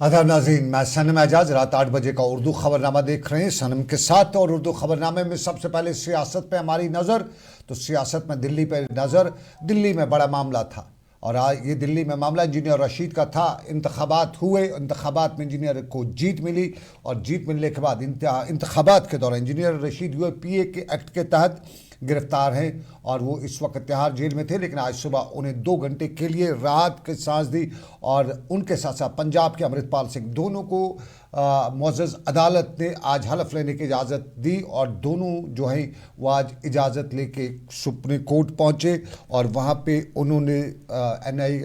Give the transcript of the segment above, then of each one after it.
आदाब नाज़रीन, मैं सनम एजाज। रात 8 बजे का उर्दू खबरनामा देख रहे हैं सनम के साथ। और उर्दू खबरनामे में सबसे पहले सियासत पे हमारी नज़र। तो सियासत में दिल्ली पे नज़र। दिल्ली में बड़ा मामला था और आज ये दिल्ली में मामला इंजीनियर रशीद का था। इंतखाबात हुए, इंतखाबात में इंजीनियर को जीत मिली और जीत मिलने के बाद इंतखाबात के दौरान इंजीनियर रशीद यूएपीए के एक्ट के तहत गिरफ्तार हैं और वो इस वक्त तिहाड़ जेल में थे। लेकिन आज सुबह उन्हें 2 घंटे के लिए राहत की सांस दी और उनके साथ साथ पंजाब के अमृतपाल सिंह दोनों को मुअज़्ज़ज़ अदालत ने आज हलफ लेने की इजाज़त दी और दोनों जो हैं वो आज इजाज़त लेके सुप्रीम कोर्ट पहुँचे और वहाँ पे उन्होंने एनआई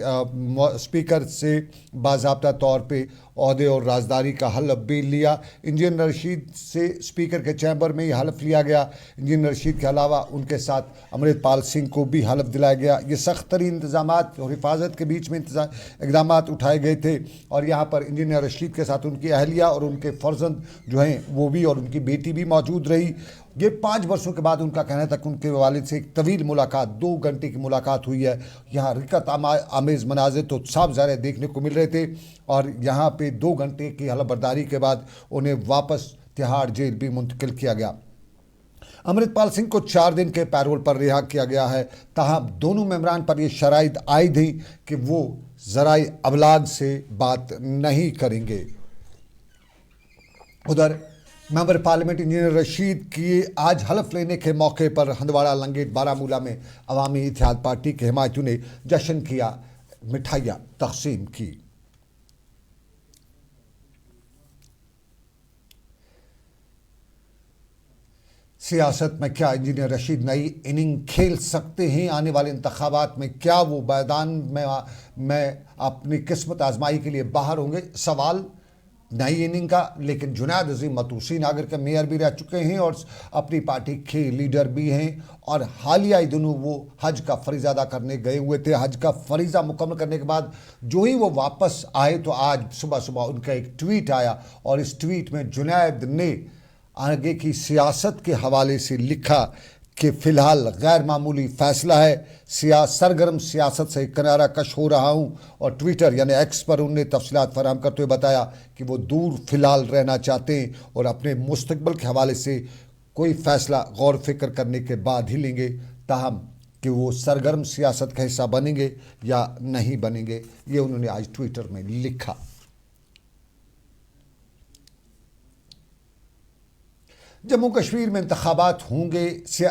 स्पीकर से बाज़ाब्ता तौर पे ओहदे और राजदारी का हलफ भी लिया। इंजीनियर रशीद से स्पीकर के चैम्बर में ही हलफ लिया गया। इंजीनियर रशीद के अलावा उनके साथ अमृतपाल सिंह को भी हलफ दिलाया गया। ये सख्त तरीन इंतजामात और हिफाजत के बीच में इकदाम उठाए गए थे और यहाँ पर इंजीनियर रशीद के साथ उनकी अहलिया और उनके फर्जंद जो हैं वो भी और उनकी बेटी भी मौजूद रही। ये 5 वर्षों के बाद उनका कहना था कि उनके वालिद से एक तवील मुलाकात 2 घंटे की मुलाकात हुई है। यहाँ रिकत आमेज़ मनाजिर तो साफ ज़ाहिर देखने को मिल रहे थे और यहाँ पे 2 घंटे की हलफबर्दारी के बाद उन्हें वापस तिहाड़ जेल भी मुंतकिल किया गया। अमृतपाल सिंह को 4 दिन के पैरोल पर रिहा किया गया है। ताहम दोनों मेंबरान पर यह शराइत आयद थी कि वो ज़राए अबलाग से बात नहीं करेंगे। उधर मेंबर पार्लियामेंट इंजीनियर रशीद की आज हलफ लेने के मौके पर हंदवाड़ा लंगेट बारामूला में अवामी इत्तेहाद पार्टी के हिमायतियों ने जश्न किया, मिठाइयाँ तकसीम की। सियासत में क्या इंजीनियर रशीद नई इनिंग खेल सकते हैं? आने वाले इंतखाबात में क्या वो मैदान में अपनी किस्मत आजमाई के लिए बाहर होंगे? सवाल नई इनिंग का। लेकिन जुनैद अजीम मतूसी नागर के मेयर भी रह चुके हैं और अपनी पार्टी के लीडर भी हैं और हालिया दिनों वो हज का फरीज़ा अदा करने गए हुए थे। हज का फरीज़ा मुकम्मल करने के बाद जो ही वो वापस आए तो आज सुबह सुबह उनका एक ट्वीट आया और इस ट्वीट में जुनैद ने आगे की सियासत के हवाले से लिखा कि फ़िलहाल गैर मामूली फ़ैसला है, सरगर्म सियासत से किनारा कश हो रहा हूँ। और ट्विटर यानी एक्स पर उन्होंने तफसीलात फराहम करते हुए बताया कि वो दूर फ़िलहाल रहना चाहते हैं और अपने मुस्तकबिल के हवाले से कोई फ़ैसला गौर फिक्र करने के बाद ही लेंगे। ताहम कि वो सरगर्म सियासत का हिस्सा बनेंगे या नहीं बनेंगे, ये उन्होंने आज ट्विटर में लिखा। जम्मू कश्मीर में इंतखाबात होंगे,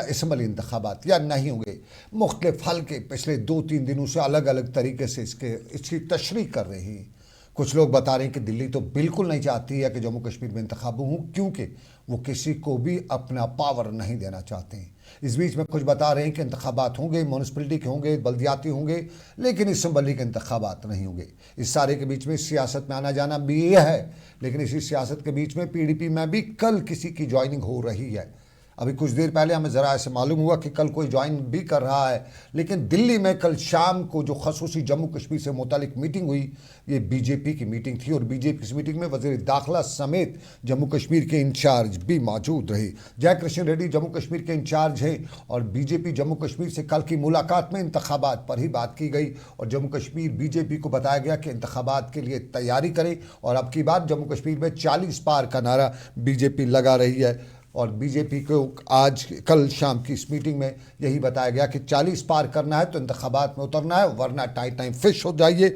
इसम्बली इंतखाबात या नहीं होंगे, मुख्तलिफ हल्के पिछले 2-3 दिनों से अलग अलग तरीके से इसकी तशरीह कर रहे हैं। कुछ लोग बता रहे हैं कि दिल्ली तो बिल्कुल नहीं चाहती है कि जम्मू कश्मीर में इंतखाब हों क्योंकि वो किसी को भी अपना पावर नहीं देना चाहते हैं। इस बीच में कुछ बता रहे हैं कि इंतखाबात होंगे, म्यूनसिपलिटी के होंगे, बल्दियाती होंगे, लेकिन इसम्बली के इंतखाबात नहीं होंगे। इस सारे के बीच में सियासत में आना जाना भी ये है। लेकिन इसी सियासत के बीच में पीडीपी में भी कल किसी की ज्वाइनिंग हो रही है। अभी कुछ देर पहले हमें ज़रा ऐसे मालूम हुआ कि कल कोई ज्वाइन भी कर रहा है। लेकिन दिल्ली में कल शाम को जो खसूसी जम्मू कश्मीर से मुतालिक मीटिंग हुई, ये बीजेपी की मीटिंग थी और बीजेपी की इस मीटिंग में वज़ीर दाखिला समेत जम्मू कश्मीर के इंचार्ज भी मौजूद रहे। जयकृष्ण रेड्डी जम्मू कश्मीर के इंचार्ज हैं और बीजेपी जम्मू कश्मीर से कल की मुलाकात में इंतखाबात पर ही बात की गई और जम्मू कश्मीर बीजेपी को बताया गया कि इंतखाबात के लिए तैयारी करें। और अब की बात जम्मू कश्मीर में 40 पार का नारा बीजेपी लगा रही है और बीजेपी को आज कल शाम की इस मीटिंग में यही बताया गया कि 40 पार करना है तो इंतखाबात में उतरना है, वरना टाइम फिश हो जाइए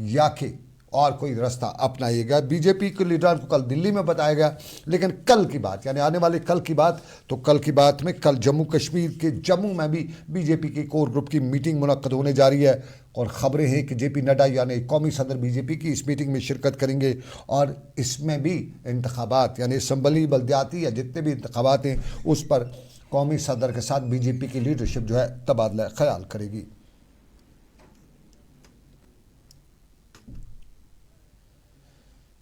या कि और कोई रास्ता अपनाइएगा। बीजेपी के लीडर को कल दिल्ली में बताया गया। लेकिन कल की बात यानी आने वाले कल की बात, तो कल की बात में कल जम्मू कश्मीर के जम्मू में भी बीजेपी के कोर ग्रुप की मीटिंग मुनक्कद होने जा रही है और ख़बरें हैं कि जेपी नड्डा यानी कौमी सदर बीजेपी की इस मीटिंग में शिरकत करेंगे और इसमें भी इंतखाबात यानी असम्बली, बल्दियाती या जितने भी इंतखाबात हैं उस पर कौमी सदर के साथ बीजेपी की लीडरशिप जो है तबादला ख्याल करेगी।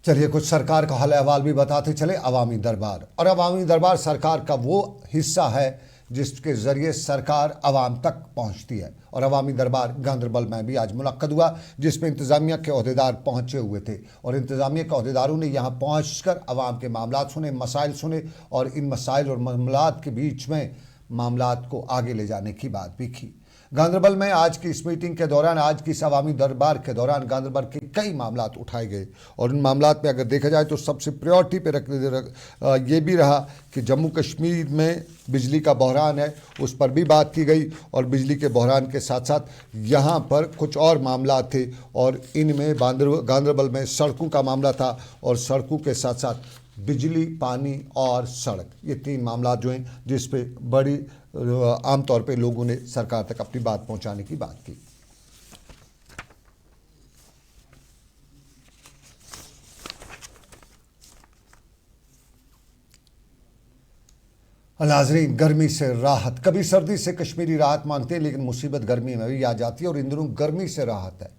चलिए कुछ सरकार का हाल अहवाल भी बताते चले। अवामी दरबार, और अवामी दरबार सरकार का वो हिस्सा है जिसके ज़रिए सरकार आवाम तक पहुंचती है और अवामी दरबार गांदरबल में भी आज मुनक्कद हुआ जिसमें इंतज़ामिया के अहदेदार पहुंचे हुए थे और इंतज़ामिया के अहदेदारों ने यहां पहुंचकर आवाम के मामलात सुने, मसाइल सुने और इन मसाइल और मामलात के बीच में मामलात को आगे ले जाने की बात भी की। गांधरबल में आज की इस मीटिंग के दौरान, आज की इस अवामी दरबार के दौरान गांधरबल के कई मामला उठाए गए और उन मामला में अगर देखा जाए तो सबसे प्रायोरिटी पे ये भी रहा कि जम्मू कश्मीर में बिजली का बहरान है, उस पर भी बात की गई और बिजली के बहरान के साथ साथ यहाँ पर कुछ और मामला थे और इनमें गांधरबल में सड़कों का मामला था और सड़कों के साथ साथ बिजली, पानी और सड़क, ये 3 मामला जो हैं जिस पे बड़ी आमतौर पे लोगों ने सरकार तक अपनी बात पहुंचाने की बात की। नाज़रीन, गर्मी से राहत, कभी सर्दी से कश्मीरी राहत मांगते हैं लेकिन मुसीबत गर्मी में भी आ जाती है और इन दिनों गर्मी से राहत है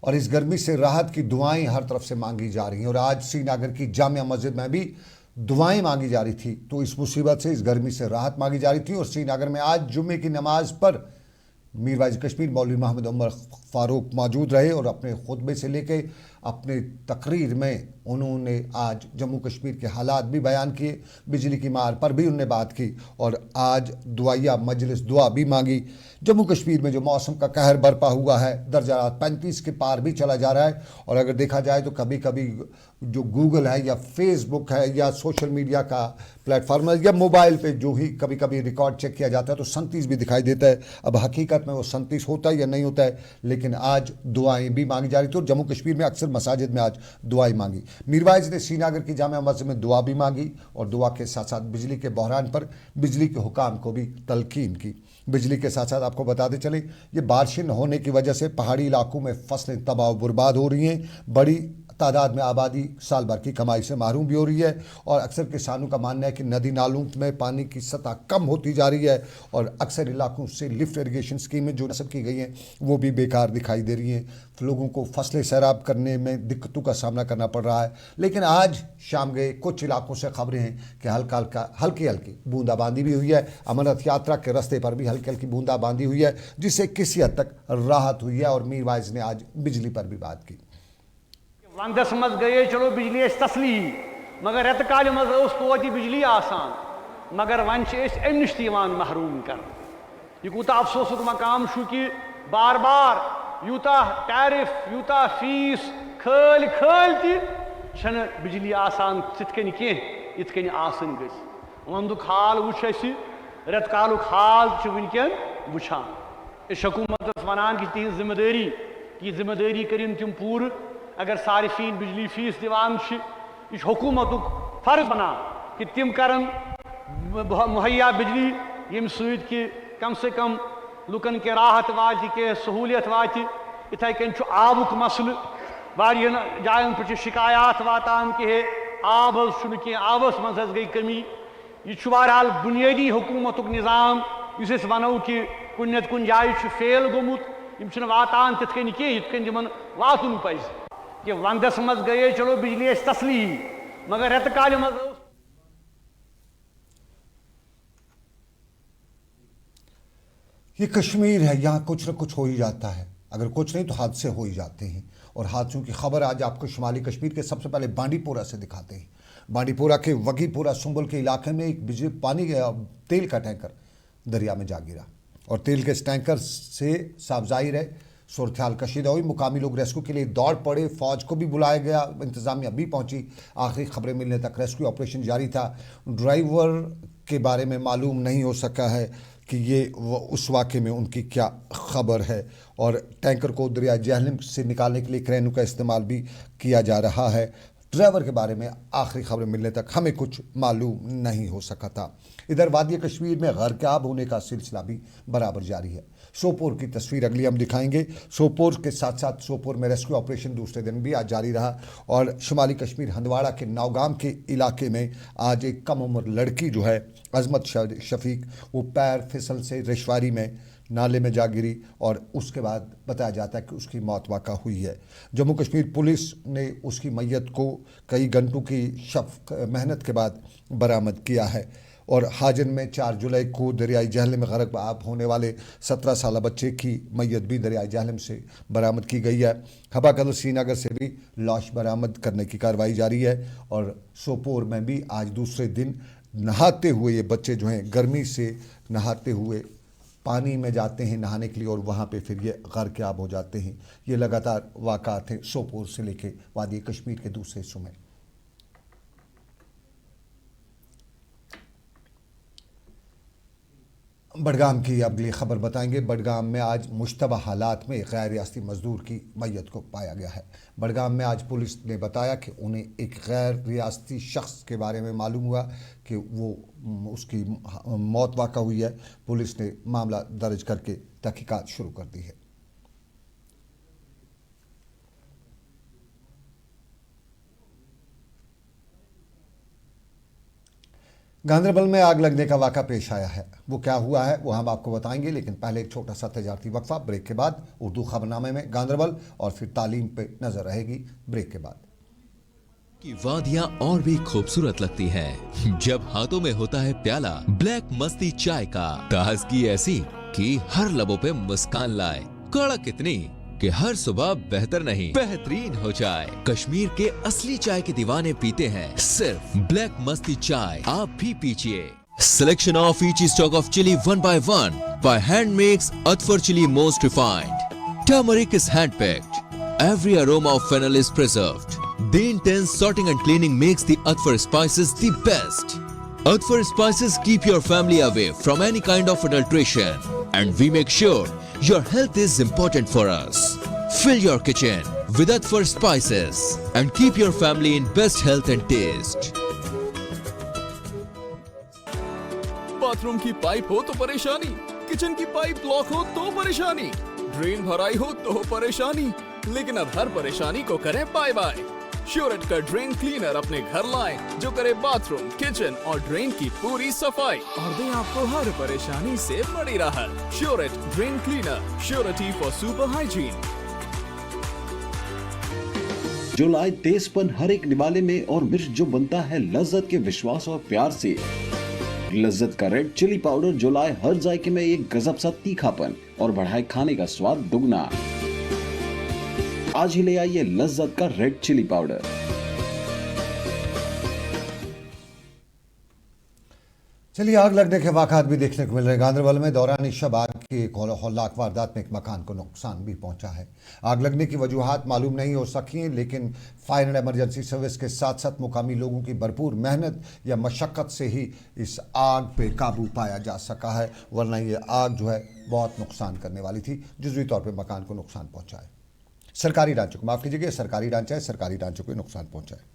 और इस गर्मी से राहत की दुआएं हर तरफ से मांगी जा रही हैं और आज श्रीनगर की जामिया मस्जिद में भी दुआएं मांगी जा रही थी। तो इस मुसीबत से, इस गर्मी से राहत मांगी जा रही थी और श्रीनगर में आज जुम्मे की नमाज पर मीर वाइज कश्मीर मौलवी मोहम्मद उमर फारूक मौजूद रहे और अपने खुतबे से लेके अपने तकरीर में उन्होंने आज जम्मू कश्मीर के हालात भी बयान किए, बिजली की मार पर भी उन्होंने बात की और आज दुआया मजलिस दुआ भी मांगी। जम्मू कश्मीर में जो मौसम का कहर बरपा हुआ है, दर्जा 35 के पार भी चला जा रहा है और अगर देखा जाए तो कभी कभी जो गूगल है या फेसबुक है या सोशल मीडिया का प्लेटफॉर्म है या मोबाइल पे जो ही कभी कभी रिकॉर्ड चेक किया जाता है तो 37 भी दिखाई देता है। अब हकीकत में वो 37 होता है या नहीं होता है, लेकिन आज दुआएं भी मांगी जा रही थी और जम्मू कश्मीर में अक्सर मसाजिद में आज दुआएं मांगी। मीरवाइज ने श्रीनगर की जामिया मस्जिद में दुआ भी मांगी और दुआ के साथ साथ बिजली के बहरान पर बिजली के हुकाम को भी तलकीन की। बिजली के साथ साथ आपको बताते चले, ये बारिशें न होने की वजह से पहाड़ी इलाकों में फसलें तबाह बर्बाद हो रही हैं, बड़ी तादाद में आबादी साल भर की कमाई से महरूम भी हो रही है और अक्सर किसानों का मानना है कि नदी नालों में पानी की सतह कम होती जा रही है और अक्सर इलाकों से लिफ्ट इरिगेशन स्कीमें जो नस्ब की गई हैं वो भी बेकार दिखाई दे रही हैं। लोगों को फसलें सैराब करने में दिक्कतों का सामना करना पड़ रहा है। लेकिन आज शाम गए कुछ इलाकों से खबरें हैं कि हल्की हल्की बूंदाबांदी भी हुई है। अमरनाथ यात्रा के रास्ते पर भी हल्की हल्की बूंदाबांदी हुई है जिससे किसी हद तक राहत हुई है और मीर वाइज ने आज बिजली पर भी बात की। वंदस मज गए चलो बिजली तसली मगर रेत काल मज तोत बिजली आसान मगर वन अम नश महरूम कर। यह कूता अफसोसुक मकाम कि बार बार यूता टैरिफ यूता फीस खल खल तन बिजली आसान तिथन कह इतन आसन गस। वंदुक हाल वुच रेत कालुक हाल वनकन वुछान। हुकूमत वनान कि तिहज जिम्मेदारी करिन तिम पूर। अगर सारिफीन बिजली फीस दिवान यह हुकूमत फर्ज बना कि तिम करन मुहैया बिजली यम सत कि कम से कम लुकन के राहत वात के सहूलियत वात। इथे कन आबुक मसल वारियन जायन पे शिकायत वातान कि हे आब कह आबस मज गई कमी। यह बहरहाल बुनियादी हुकूमत निज़ाम इस वनो कि कुन नत कुन जाय फेल गोमुत यम वातान तिथ कन कह यिथ कन तिमन वातुन पज कि वंदस मज गए चलो बिजली तसली मगर रेत काल मज। ये कश्मीर है, यहाँ कुछ न कुछ हो ही जाता है, अगर कुछ नहीं तो हादसे हो ही जाते हैं और हादसों की खबर आज आपको शुमाली कश्मीर के सबसे पहले बांडीपोरा से दिखाते हैं। बांडीपोरा के वगीपुरा सुंबल के इलाके में एक बिजली पानी तेल का टैंकर दरिया में जा गिरा और तेल के इस टैंकर से साफ जाहिर है सूरत कशीदा हुई। मुकामी लोग रेस्क्यू के लिए दौड़ पड़े, फौज को भी बुलाया गया, इंतजामिया भी पहुंची। आखिरी खबरें मिलने तक रेस्क्यू ऑपरेशन जारी था। ड्राइवर के बारे में मालूम नहीं हो सका है कि ये उस वाक़े में उनकी क्या खबर है और टैंकर को दरिया जहलम से निकालने के लिए क्रेनों का इस्तेमाल भी किया जा रहा है। ड्राइवर के बारे में आखिरी खबरें मिलने तक हमें कुछ मालूम नहीं हो सका था। इधर वादी कश्मीर में गर्क़याब होने का सिलसिला भी बराबर जारी है। सोपोर की तस्वीर अगली हम दिखाएंगे। सोपोर के साथ साथ सोपोर में रेस्क्यू ऑपरेशन दूसरे दिन भी आज जारी रहा और शुमाली कश्मीर हंदवाड़ा के नौगाम के इलाके में आज एक कम उम्र लड़की जो है अजमत शफीक, वो पैर फिसल से रिशवारी में नाले में जा गिरी और उसके बाद बताया जाता है कि उसकी मौत वाक़ा हुई है। जम्मू कश्मीर पुलिस ने उसकी मैयत को कई घंटों की मेहनत के बाद बरामद किया है और हाजन में 4 जुलाई को दरियाई जहलम में गर्क़याब होने वाले 17 साल बच्चे की मैयत भी दरियाई जहलम से बरामद की गई है। हबा कदल श्रीनगर से भी लाश बरामद करने की कार्रवाई जारी है और सोपोर में भी आज दूसरे दिन नहाते हुए ये बच्चे जो हैं गर्मी से नहाते हुए पानी में जाते हैं नहाने के लिए और वहाँ पे फिर ये गर्क-ए-आब हो जाते हैं। ये लगातार वाक़ात हैं सोपोर से लेके वादी कश्मीर के दूसरे हिस्सों में। बडगाम की अगली खबर बताएंगे। बडगाम में आज मुश्तबा हालात में एक गैर रियासती मजदूर की मैयत को पाया गया है। बडगाम में आज पुलिस ने बताया कि उन्हें एक गैर रियासती शख्स के बारे में मालूम हुआ कि वो उसकी मौत वाक़ा हुई है। पुलिस ने मामला दर्ज करके तहकीकात शुरू कर दी है। गांदरबल में आग लगने का वाक़ा पेश आया है। वो क्या हुआ है वो हम आपको बताएंगे, लेकिन पहले एक छोटा सा तजारती वक्फा। ब्रेक के बाद उर्दू खबरनामे में गांदरबल और फिर तालीम पे नजर रहेगी। ब्रेक के बाद की वादियां और भी खूबसूरत लगती हैं जब हाथों में होता है प्याला ब्लैक मस्ती चाय का। ताजगी ऐसी कि हर लबों पे मुस्कान लाए, कड़क इतनी कि हर सुबह बेहतर नहीं बेहतरीन हो जाए। कश्मीर के असली चाय के दीवाने पीते हैं सिर्फ ब्लैक मस्ती चाय, आप भी पीजिए। Selection of each stock of chili one by one by hand makes Atfar chili most refined. Turmeric is hand picked. Every aroma of fennel is preserved. The intense sorting and cleaning makes the Atfar spices the best. Atfar spices keep your family away from any kind of adulteration, and we make sure your health is important for us. Fill your kitchen with Atfar spices and keep your family in best health and taste. Bathroom की pipe हो तो परेशानी, kitchen की pipe block हो तो परेशानी, drain भराई हो तो परेशानी, लेकिन अब हर परेशानी को करें बाय बाय। श्योरेट का ड्रेन क्लीनर अपने घर लाएं जो करे बाथरूम, किचन और ड्रेन की पूरी सफाई और दे आपको हर परेशानी से बड़ी राहत। श्योरेट drain cleaner, surety for super hygiene. जो लाए तेजपन हर एक निवाले में और मिर्च जो बनता है लज्जत के विश्वास और प्यार से। लज्जत का रेड चिली पाउडर जो लाए हर जायके में एक गजब सा तीखापन और बढ़ाए खाने का स्वाद दुगना। आज ही ले आइए लज्जत का रेड चिली पाउडर। चलिए, आग लगने के वाक़ात भी देखने को मिल रहे हैं। गांदरबल में दौरान शब आग की एक हौलनाक वारदात में एक मकान को नुकसान भी पहुंचा है। आग लगने की वजूहात मालूम नहीं हो सकी हैं, लेकिन फायर एंड एमरजेंसी सर्विस के साथ साथ मुकामी लोगों की भरपूर मेहनत या मशक्क़त से ही इस आग पे काबू पाया जा सका है, वरना ये आग जो है बहुत नुकसान करने वाली थी। जुज़वी तौर पर मकान को नुकसान पहुँचा है। सरकारी ढांचे को, माफ़ कीजिएगा, सरकारी ढांचा है, सरकारी ढांचों को नुकसान पहुँचा है।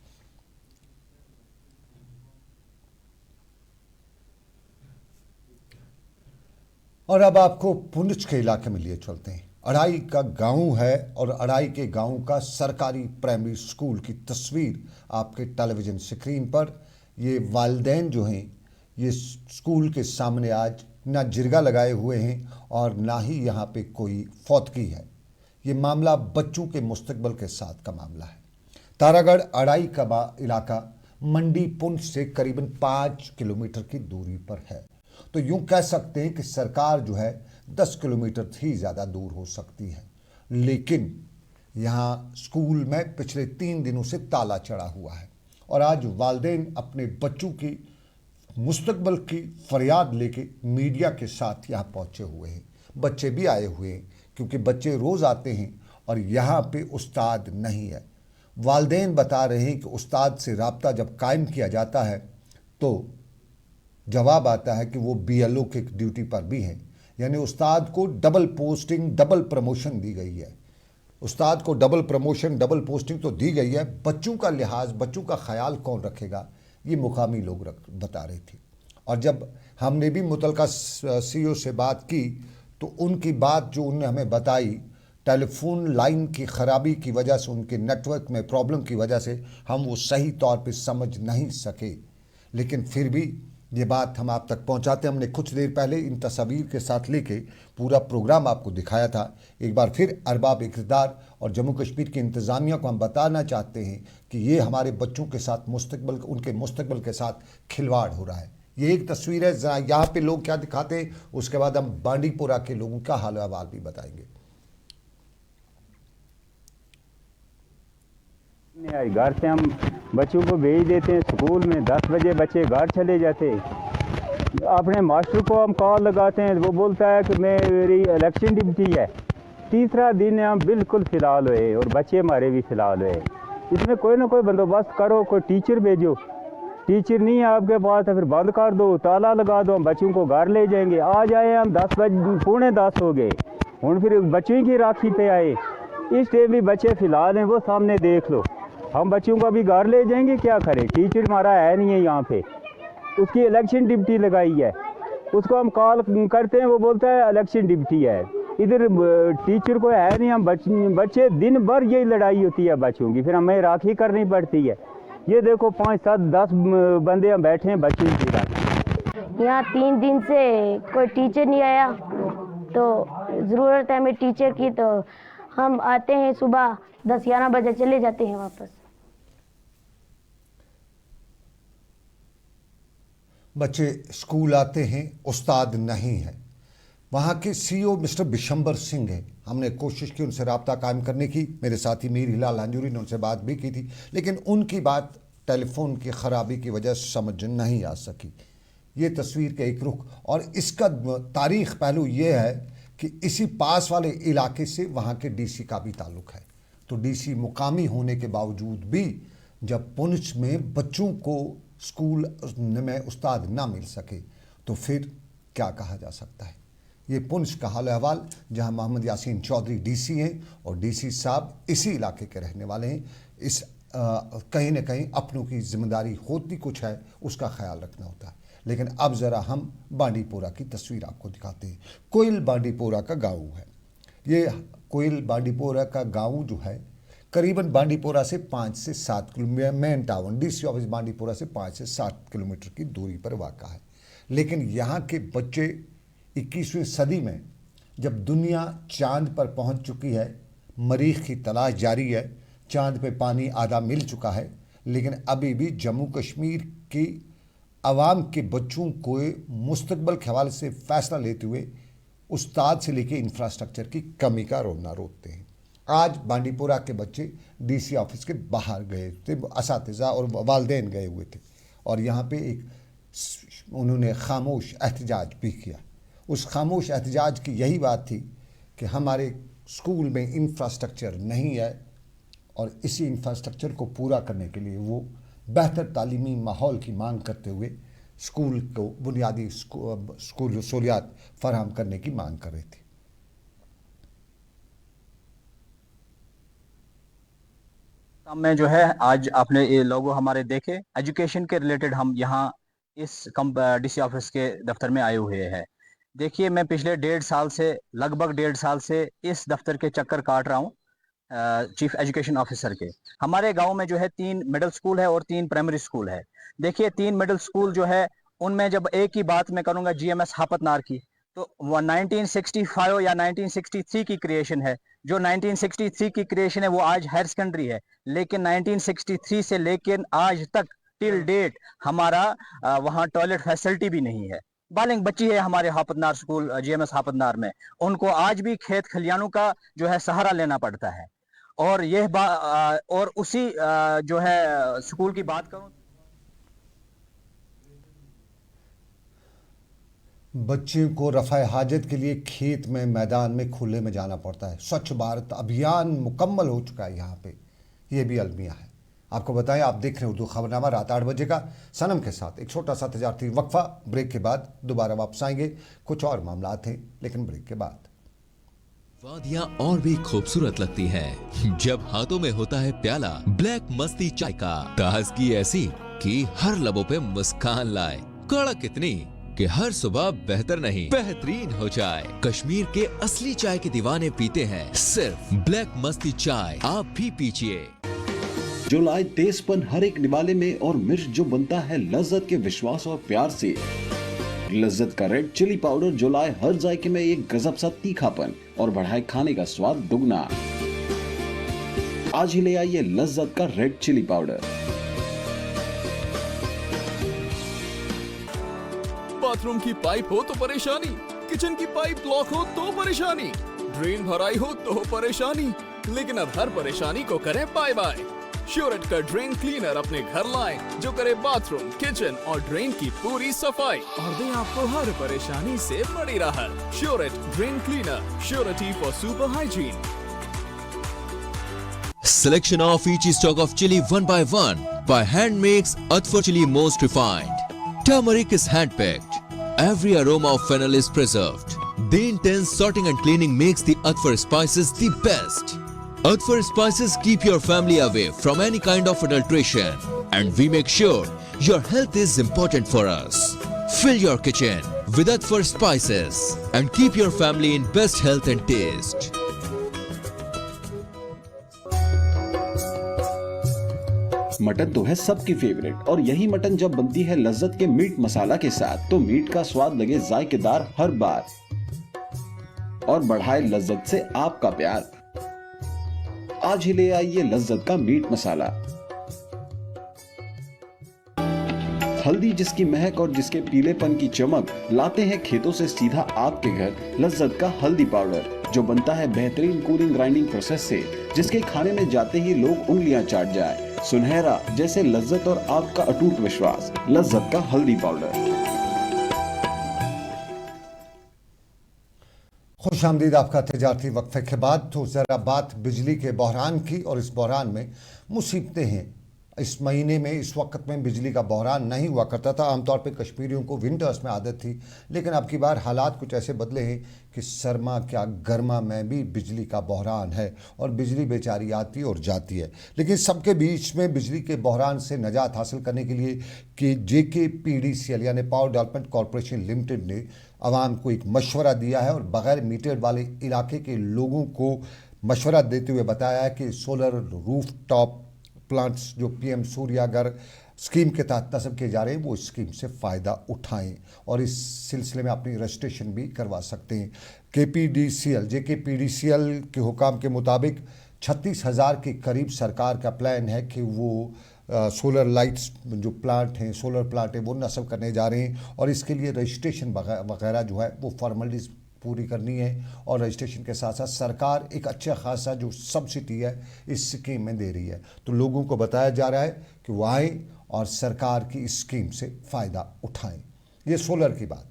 और अब आपको पुंछ के इलाके में लिए चलते हैं। अड़ाई का गांव है और अड़ाई के गांव का सरकारी प्राइमरी स्कूल की तस्वीर आपके टेलीविज़न स्क्रीन पर। ये वालिदैन जो हैं ये स्कूल के सामने आज ना जिरगा लगाए हुए हैं और ना ही यहाँ पे कोई फौतगी है। ये मामला बच्चों के मुस्तकबिल के साथ का मामला है। तारागढ़ अड़ाई का इलाका मंडी पुंछ से करीबन 5 किलोमीटर की दूरी पर है। तो यूं कह सकते हैं कि सरकार जो है 10 किलोमीटर ही ज़्यादा दूर हो सकती है, लेकिन यहाँ स्कूल में पिछले 3 दिनों से ताला चढ़ा हुआ है और आज वालिदैन अपने बच्चों की मुस्तकबिल की फरियाद लेके मीडिया के साथ यहाँ पहुँचे हुए हैं। बच्चे भी आए हुए हैं क्योंकि बच्चे रोज़ आते हैं और यहाँ पे उस्ताद नहीं है। वालिदैन बता रहे हैं कि उस्ताद से रब्ता जब कायम किया जाता है तो जवाब आता है कि वो BLO के ड्यूटी पर भी हैं, यानी उस्ताद को डबल पोस्टिंग, डबल प्रमोशन दी गई है। उस्ताद को डबल प्रमोशन, डबल पोस्टिंग तो दी गई है, बच्चों का लिहाज, बच्चों का ख्याल कौन रखेगा, ये मुकामी लोग बता रहे थे। और जब हमने भी मुतलका CEO से बात की तो उनकी बात जो उन्होंने हमें बताई, टेलीफोन लाइन की ख़राबी की वजह से, उनके नेटवर्क में प्रॉब्लम की वजह से हम वो सही तौर पे समझ नहीं सके, लेकिन फिर भी ये बात हम आप तक पहुंचाते। हमने कुछ देर पहले इन तस्वीर के साथ लेके पूरा प्रोग्राम आपको दिखाया था। एक बार फिर अरबाब इक़्तिदार और जम्मू कश्मीर की इंतज़ामिया को हम बताना चाहते हैं कि ये हमारे बच्चों के साथ मुस्तकबिल, उनके मुस्तकबिल के साथ खिलवाड़ हो रहा है। ये एक तस्वीर है, ज़रा यहाँ पे लोग क्या दिखाते हैं, उसके बाद हम बांडीपुरा के लोगों का हाल अहवाल भी बताएंगे। घर से हम बच्चों को भेज देते हैं स्कूल में, 10 बजे बच्चे घर चले जाते, अपने मास्टर को हम कॉल लगाते हैं, वो बोलता है कि मेरी इलेक्शन ड्यूटी है। तीसरा दिन हम बिल्कुल फ़िलहाल हुए और बच्चे हमारे भी फ़िलहाल हुए। इसमें कोई ना कोई बंदोबस्त करो, कोई टीचर भेजो। टीचर नहीं है आपके पास तो फिर बंद कर दो, ताला लगा दो, हम बच्चों को घर ले जाएंगे। आज आए हम 10 हो गए, हूँ फिर बच्चों की राखी पे आए। इस टाइम भी बच्चे फ़िलहाल हैं, वो सामने देख लो। हम बच्चों को अभी घर ले जाएंगे, क्या करें? टीचर हमारा है नहीं है यहाँ पे, उसकी इलेक्शन ड्यूटी लगाई है, उसको हम कॉल करते हैं, वो बोलता है इलेक्शन ड्यूटी है। इधर टीचर को है नहीं, हम बच्चे दिन भर यही लड़ाई होती है बच्चों की, फिर हमें राखी करनी पड़ती है। ये देखो 5, 7, 10 बंदे हम बैठे हैं बच्चों की राखी। यहाँ 3 दिन से कोई टीचर नहीं आया, तो ज़रूरत है हमें टीचर की। तो हम आते हैं सुबह 10-11 बजे, चले जाते हैं वापस। बच्चे स्कूल आते हैं, उस्ताद नहीं है। वहाँ के सीईओ मिस्टर बिशंबर सिंह हैं। हमने कोशिश की उनसे रब्ता कायम करने की, मेरे साथी मीर हिलाल हंजूरी ने उनसे बात भी की थी, लेकिन उनकी बात टेलीफोन की ख़राबी की वजह से समझ नहीं आ सकी। ये तस्वीर का एक रुख और इसका तारीख़ पहलू ये है कि इसी पास वाले इलाके से वहाँ के डीसी का भी ताल्लुक़ है। तो डीसी मुकामी होने के बावजूद भी जब पुंछ में बच्चों को स्कूल में उस्ताद ना मिल सके तो फिर क्या कहा जा सकता है। ये पुंछ का हाल अहवाल, जहाँ मोहम्मद यासीन चौधरी डीसी हैं और डीसी साहब इसी इलाके के रहने वाले हैं। इस कहीं ना कहीं अपनों की जिम्मेदारी होती कुछ है, उसका ख्याल रखना होता है। लेकिन अब ज़रा हम बांडीपोरा की तस्वीर आपको दिखाते हैं। कोयल बांडीपोरा का गाँव है। ये कोयल बांडीपोरा का गाँव जो है करीबन बांडीपोरा से 5 से 7 kilometre, main town DC office Bandipora से 5 से 7 किलोमीटर की दूरी पर वाक़ा है। लेकिन यहाँ के बच्चे 21वीं सदी में जब दुनिया चांद पर पहुँच चुकी है, मरीख की तलाश जारी है, चांद पे पानी आधा मिल चुका है, लेकिन अभी भी जम्मू कश्मीर की आवाम के बच्चों को मुस्तकबिल के हवाले से फ़ैसला लेते हुए उस्ताद से लेके इंफ्रास्ट्रक्चर की कमी का रोना रोकते हैं। आज बांडीपोरा के बच्चे डीसी ऑफिस के बाहर गए थे, असातिज़ा और वालिदैन गए हुए थे और यहाँ पे एक उन्होंने खामोश एहतजाज भी किया। उस खामोश एहतजाज की यही बात थी कि हमारे स्कूल में इंफ्रास्ट्रक्चर नहीं है और इसी इंफ्रास्ट्रक्चर को पूरा करने के लिए वो बेहतर तालीमी माहौल की मांग करते हुए स्कूल को बुनियादी स्कूल सहूलियात फराहम करने की मांग कर रहे थे। में जो है आज आपने ये लोगो हमारे देखे, एजुकेशन के रिलेटेड हम यहाँ इस डीसी ऑफिस के दफ्तर में आए हुए हैं। देखिए, मैं पिछले 1.5 साल से लगभग 1.5 साल से इस दफ्तर के चक्कर काट रहा हूँ चीफ एजुकेशन ऑफिसर के। हमारे गांव में जो है 3 मिडिल स्कूल है और 3 प्राइमरी स्कूल है। देखिए, 3 मिडिल स्कूल जो है उनमें जब एक ही बात मैं करूँगा GMS हापतनार की, तो 1965 या 1963 की क्रिएशन है। जो 1963 की क्रिएशन है वो आज हायर सेकेंडरी है, लेकिन 1963 से लेकर आज तक टिल डेट हमारा वहाँ टॉयलेट फैसिलिटी भी नहीं है। बालिंग बच्ची है हमारे हापतनार स्कूल GMS हापतनार में, उनको आज भी खेत खलियानों का जो है सहारा लेना पड़ता है। और यह और उसी जो है स्कूल की बात करूं, बच्चों को रफ़ा हाजत के लिए खेत में, मैदान में, खुले में जाना पड़ता है। स्वच्छ भारत अभियान मुकम्मल हो चुका है यहाँ पे, ये भी अलमिया है। आपको बताएं, आप देख रहे हैं उर्दू खबरनामा रात 8 बजे का सनम के साथ। एक छोटा सा तजारती वक्फा, ब्रेक के बाद दोबारा वापस आएंगे। कुछ और मामला थे लेकिन ब्रेक के बाद। वादियां और भी खूबसूरत लगती हैं जब हाथों में होता है प्याला ब्लैक मस्ती चाय का। ताजगी ऐसी कि हर लबों पे मुस्कान लाए, कड़क इतनी कि हर सुबह बेहतर नहीं बेहतरीन हो जाए। कश्मीर के असली चाय के दीवाने पीते हैं सिर्फ ब्लैक मस्ती चाय, आप भी पीजिए। जो लाए तेजपन हर एक निवाले में और मिर्च जो बनता है लज्जत के विश्वास और प्यार से। लज्जत का रेड चिली पाउडर जो लाए हर जायके में एक गजब सा तीखापन और बढ़ाए खाने का स्वाद दुगना। आज ही ले आइए लज्जत का रेड चिली पाउडर। बाथरूम की पाइप हो तो परेशानी, किचन की पाइप ब्लॉक हो तो परेशानी, ड्रेन भराई हो तो परेशानी, लेकिन अब हर परेशानी को करें बाय बाय। श्योरेट का ड्रेन क्लीनर अपने घर लाएं जो करे बाथरूम, किचन और ड्रेन की पूरी सफाई और दे आपको हर परेशानी से बड़ी राहत। श्योरेट drain cleaner, surety for super hygiene. Selection of each stock of chili one by one by hand makes Atfar chili most refined. Turmeric is hand-picked. Every aroma of fennel is preserved. The intense sorting and cleaning makes the Atfar spices the best. Atfar spices keep your family away from any kind of adulteration. And we make sure your health is important for us. Fill your kitchen with Atfar spices and keep your family in best health and taste. Mutton तो है सबकी favourite और यही mutton जब बनती है लज्जत के मीट मसाला के साथ तो मीट का स्वाद लगे जायकेदार हर बार और बढ़ाए लज्जत से आपका प्यार। आज ही ले आइए लज्जत का मीट मसाला। हल्दी जिसकी महक और जिसके पीलेपन की चमक लाते हैं खेतों से सीधा आपके घर लज्जत का हल्दी पाउडर जो बनता है बेहतरीन कूलिंग ग्राइंडिंग प्रोसेस से जिसके खाने में जाते ही लोग उंगलियां चाट जाए। सुनहरा जैसे लज्जत और आपका अटूट विश्वास लज्जत का हल्दी पाउडर। खुश आमदीद आपका तजारती वक्फे के बाद। तो ज़रा बात बिजली के बहरान की और इस बहरान में मुसीबतें हैं। इस महीने में इस वक्त में बिजली का बहरान नहीं हुआ करता था। आमतौर पे कश्मीरियों को विंटर्स में आदत थी, लेकिन अब की बार हालात कुछ ऐसे बदले हैं कि सरमा क्या गर्मा में भी बिजली का बहरान है और बिजली बेचारी आती और जाती है। लेकिन सबके बीच में बिजली के बहरान से निजात हासिल करने के लिए कि JKPDCL यानी पावर डेवलपमेंट कॉरपोरेशन लिमिटेड ने आवाम को एक मशवरा दिया है और बग़ैर मीटर वाले इलाके के लोगों को मशवरा देते हुए बताया है कि सोलर रूफ टॉप प्लांट्स जो PM सूर्यागर स्कीम के तहत नस्ब किए जा रहे हैं वो इस स्कीम से फ़ायदा उठाएं और इस सिलसिले में अपनी रजिस्ट्रेशन भी करवा सकते हैं। JKPDCL के हुकाम के मुताबिक 36,000 के करीब सरकार का प्लान है कि वो सोलर लाइट्स जो प्लांट हैं, सोलर प्लांट हैं, वो नस्ब करने जा रहे हैं और इसके लिए रजिस्ट्रेशन वगैरह जो है वो फॉर्मेलिटीज़ पूरी करनी है और रजिस्ट्रेशन के साथ साथ सरकार एक अच्छा खासा जो सब्सिडी है इस स्कीम में दे रही है। तो लोगों को बताया जा रहा है कि वो आएँ और सरकार की इस स्कीम से फ़ायदा उठाएं। ये सोलर की बात।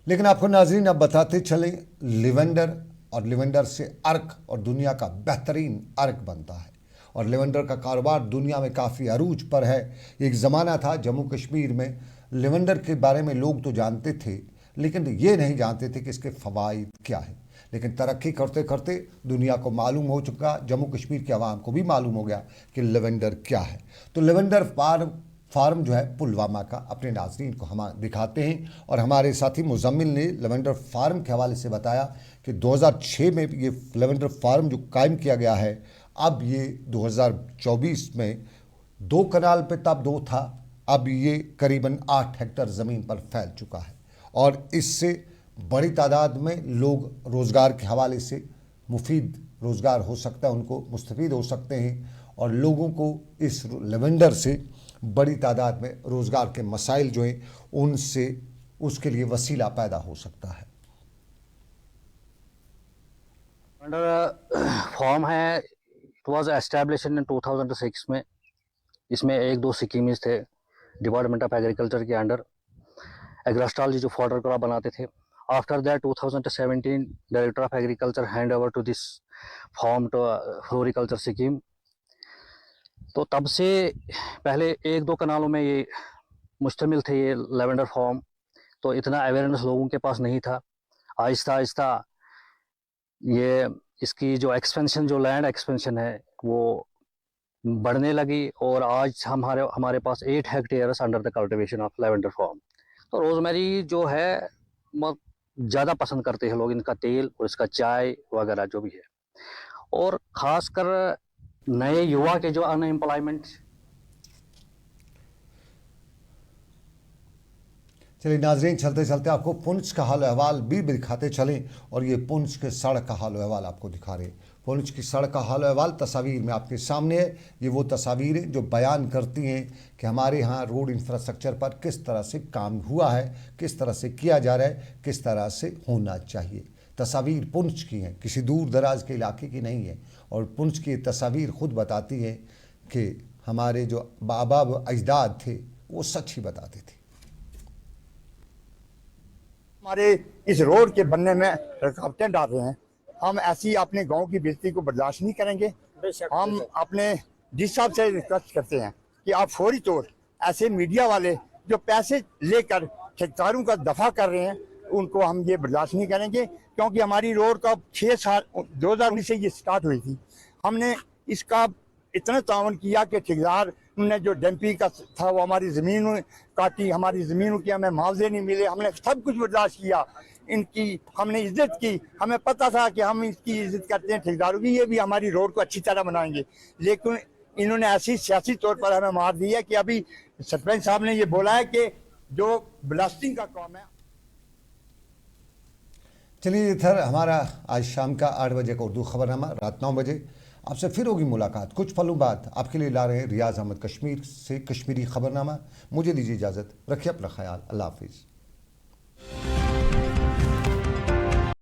लेकिन आपको नाज़रीन अब बताते चलें लिवेंडर और लिवेंडर से अर्क और दुनिया का बेहतरीन अर्क बनता है और लिवेंडर का कारोबार दुनिया में काफ़ी अरूज पर है। एक ज़माना था जम्मू कश्मीर में लिवेंडर के बारे में लोग तो जानते थे लेकिन ये नहीं जानते थे कि इसके फ़वाइद क्या है। लेकिन तरक्की करते करते दुनिया को मालूम हो चुका, जम्मू कश्मीर के अवाम को भी मालूम हो गया कि लिवेंडर क्या है। तो लिवेंडर फार्म जो है पुलवामा का अपने नाज़रीन को हम दिखाते हैं और हमारे साथी मुजम्मिल ने लिवेंडर फार्म के हवाले से बताया कि 2006 में ये लिवेंडर फार्म जो कायम किया गया है अब ये 2024 में 2 कनाल पे तब 2 था, अब ये करीबन 8 हेक्टेयर ज़मीन पर फैल चुका है और इससे बड़ी तादाद में लोग रोज़गार के हवाले से मुफीद रोज़गार हो सकता है, उनको मुस्तफ़ीद हो सकते हैं और लोगों को इस लिवेंडर से बड़ी तादाद में रोज़गार के मसाइल जो हैं उनसे उसके लिए वसीला पैदा हो सकता है। फॉर्म है, इट वाज एस्टैब्लिश्ड इन 2006 में। इसमें 1-2 स्कीम्स थे डिपार्टमेंट ऑफ एग्रीकल्चर के अंडर। एग्रोस्टॉलजी जो फॉडर क्रॉप बनाते थे। After that 2017 director of agriculture hand over to this form to floriculture scheme. तो तब से पहले 1-2 कनालों में ये मुश्तमिल थे ये लेवेंडर फॉर्म, तो इतना अवेयरनेस लोगों के पास नहीं था। आहिस्ता आहिस्ता ये इसकी जो एक्सपेंशन, जो लैंड एक्सपेंशन है वो बढ़ने लगी और आज हमारे पास 8 hectares under the cultivation of lavender form. तो रोज़मेरी जो है ज़्यादा पसंद करते हैं लोग, इनका तेल और इसका चाय वगैरह जो भी है। और ख़ासकर नए युवा के जो अनएम्प्लॉयमेंट। चलिए नाजरीन, चलते चलते आपको पुंछ का हाल अहवाल भी दिखाते चलें और ये पुंछ के सड़क का हाल अहवाल आपको दिखा रहे हैं। पुंछ की सड़क का हाल अहवाल तस्वीर में आपके सामने है। ये वो तस्वीरें जो बयान करती हैं कि हमारे यहाँ रोड इंफ्रास्ट्रक्चर पर किस तरह से काम हुआ है, किस तरह से किया जा रहा है, किस तरह से होना चाहिए। तस्वीर पुंछ की हैं, किसी दूर दराज के इलाके की नहीं है। और पुंछ की तस्वीर खुद बताती है कि हमारे जो बाबा अजदाद थे वो सच ही बताते थे। हमारे इस रोड के बनने में रुकावटें डाल रहे हैं, हम ऐसी अपने गांव की बेइज्जती को बर्दाश्त नहीं करेंगे। हम अपने जिस साहब से रिक्वेस्ट करते हैं कि आप फौरी तौर ऐसे मीडिया वाले जो पैसे लेकर ठेकेदारों का दफा कर रहे हैं उनको हम ये बर्दाश्त नहीं करेंगे, क्योंकि हमारी रोड का 6 साल 2019 से ये स्टार्ट हुई थी। हमने इसका इतना तावन किया कि ठेकेदार ने जो डंपी का था वो हमारी ज़मीन काटी, हमारी ज़मीनों की हमें मुआवजे नहीं मिले, हमने सब कुछ बर्दाश्त किया, इनकी हमने इज्जत की, हमें पता था कि हम इसकी इज्जत करते हैं ठेकेदारों की, ये भी हमारी रोड को अच्छी तरह बनाएंगे। लेकिन इन्होंने ऐसी सियासी तौर पर हमें मार दी है कि अभी सरपंच साहब ने ये बोला है कि जो ब्लास्टिंग का काम है। चलिए इधर हमारा आज शाम का 8 बजे का उर्दू खबरनामा, रात 9 बजे आपसे फिर होगी मुलाकात। कुछ पलों बाद आपके लिए ला रहे हैं रियाज अहमद कश्मीर से कश्मीरी खबरनामा। मुझे दीजिए इजाज़त, रखिए अपना ख्याल, अल्लाह हाफिज़।